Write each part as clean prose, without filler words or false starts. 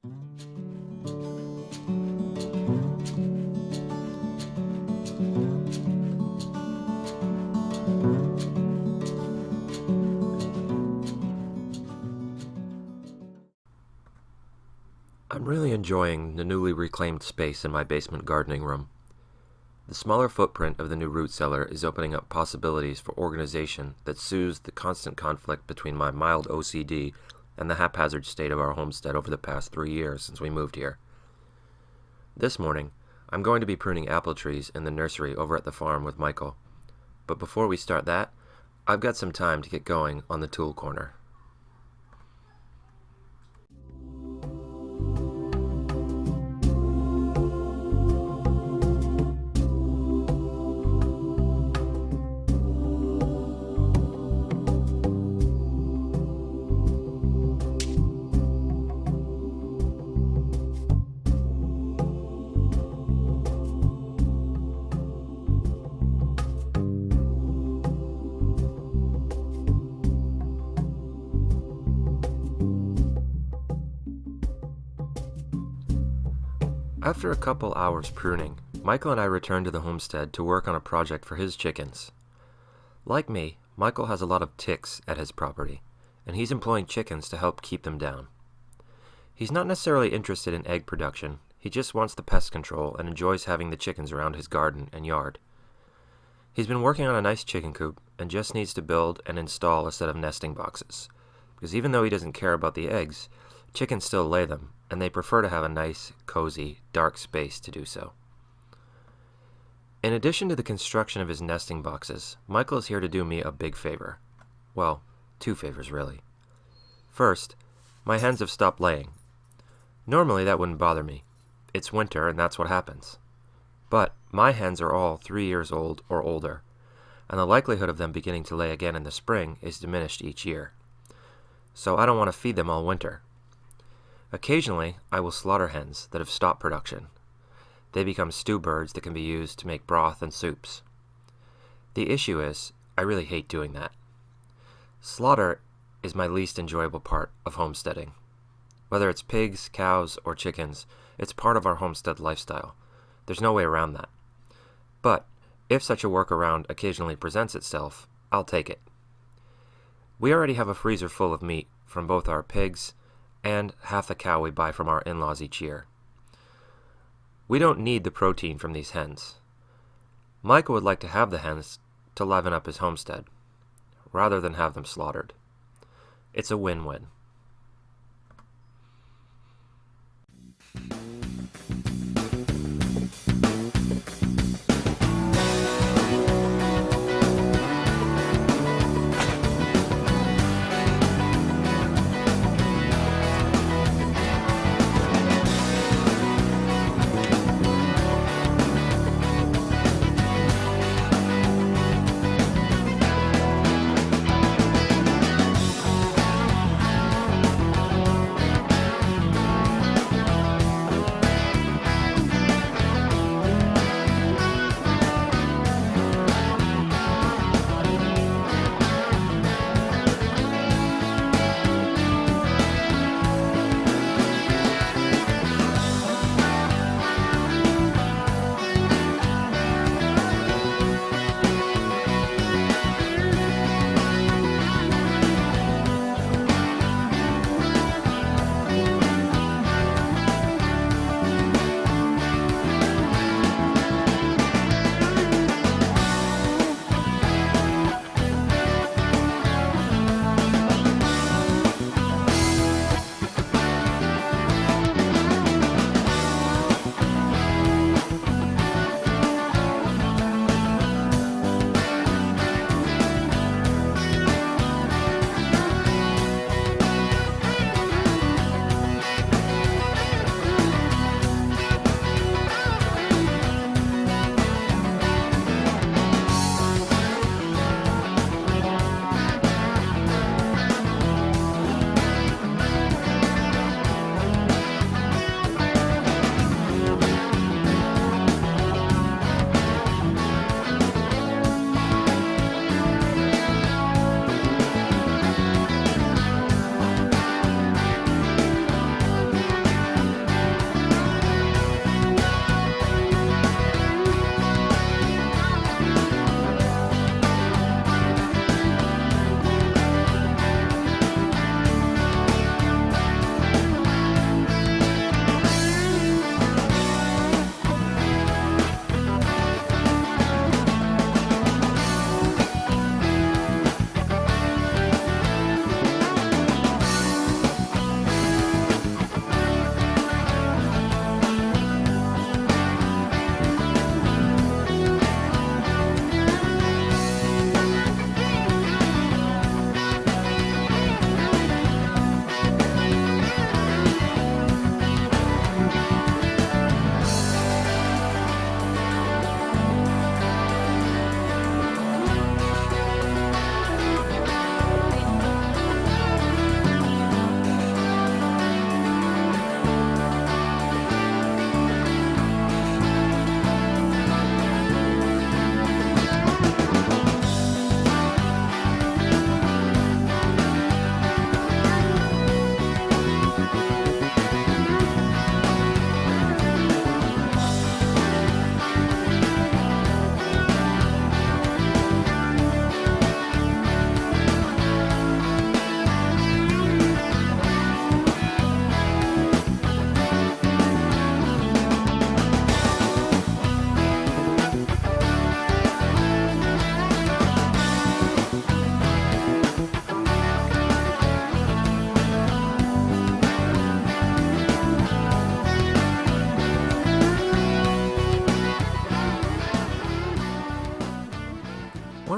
I'm really enjoying the newly reclaimed space in my basement gardening room. The smaller footprint of the new root cellar is opening up possibilities for organization that soothes the constant conflict between my mild OCD and the haphazard state of our homestead over the past 3 years since we moved here. This morning, I'm going to be pruning apple trees in the nursery over at the farm with Michael. But before we start that, I've got some time to get going on the tool corner. After a couple hours pruning, Michael and I returned to the homestead to work on a project for his chickens. Like me, Michael has a lot of ticks at his property, and he's employing chickens to help keep them down. He's not necessarily interested in egg production, he just wants the pest control and enjoys having the chickens around his garden and yard. He's been working on a nice chicken coop and just needs to build and install a set of nesting boxes, because even though he doesn't care about the eggs, chickens still lay them, and they prefer to have a nice, cozy, dark space to do so. In addition to the construction of his nesting boxes, Michael is here to do me a big favor. Well, 2 favors really. First, my hens have stopped laying. Normally that wouldn't bother me. It's winter and that's what happens. But my hens are all 3 years old or older, and the likelihood of them beginning to lay again in the spring is diminished each year. So I don't want to feed them all winter. Occasionally, I will slaughter hens that have stopped production. They become stew birds that can be used to make broth and soups. The issue is, I really hate doing that. Slaughter is my least enjoyable part of homesteading. Whether it's pigs, cows, or chickens, it's part of our homestead lifestyle. There's no way around that. But if such a workaround occasionally presents itself, I'll take it. We already have a freezer full of meat from both our pigs and half the cow we buy from our in-laws each year. We don't need the protein from these hens. Michael would like to have the hens to liven up his homestead, rather than have them slaughtered. It's a win-win.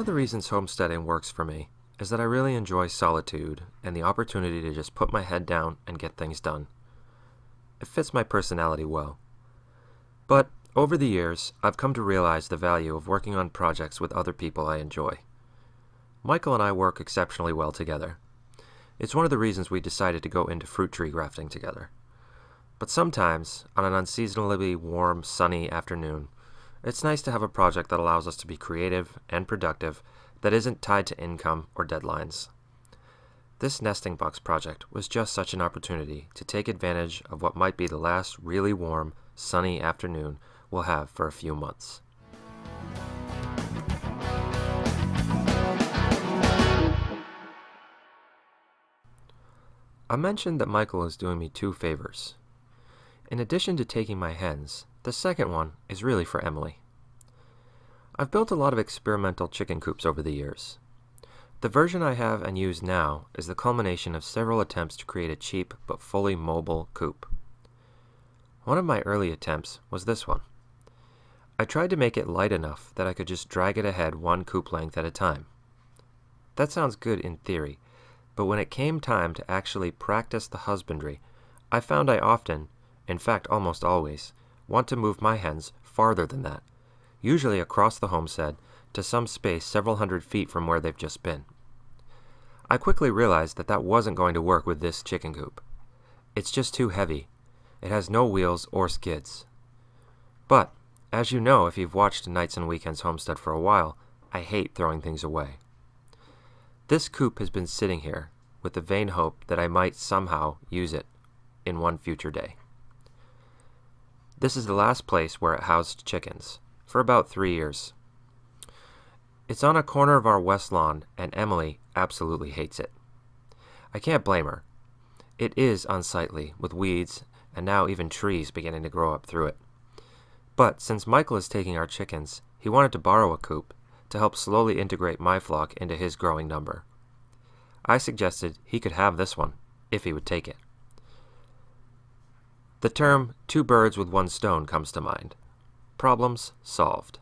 One of the reasons homesteading works for me is that I really enjoy solitude and the opportunity to just put my head down and get things done. It fits my personality well. But over the years, I've come to realize the value of working on projects with other people I enjoy. Michael and I work exceptionally well together. It's one of the reasons we decided to go into fruit tree grafting together. But sometimes, on an unseasonably warm, sunny afternoon, it's nice to have a project that allows us to be creative and productive that isn't tied to income or deadlines. This nesting box project was just such an opportunity to take advantage of what might be the last really warm, sunny afternoon we'll have for a few months. I mentioned that Michael is doing me 2 favors. In addition to taking my hens, the second one is really for Emily. I've built a lot of experimental chicken coops over the years. The version I have and use now is the culmination of several attempts to create a cheap but fully mobile coop. One of my early attempts was this one. I tried to make it light enough that I could just drag it ahead one coop length at a time. That sounds good in theory, but when it came time to actually practice the husbandry, I found I often, in fact almost always, want to move my hens farther than that, usually across the homestead to some space several hundred feet from where they've just been. I quickly realized that that wasn't going to work with this chicken coop. It's just too heavy. It has no wheels or skids. But, as you know if you've watched Nights and Weekends Homestead for a while, I hate throwing things away. This coop has been sitting here with the vain hope that I might somehow use it in one future day. This is the last place where it housed chickens, for about 3 years. It's on a corner of our west lawn, and Emily absolutely hates it. I can't blame her. It is unsightly, with weeds, and now even trees beginning to grow up through it. But since Michael is taking our chickens, he wanted to borrow a coop to help slowly integrate my flock into his growing number. I suggested he could have this one, if he would take it. The term 2 birds with 1 stone comes to mind. Problems solved.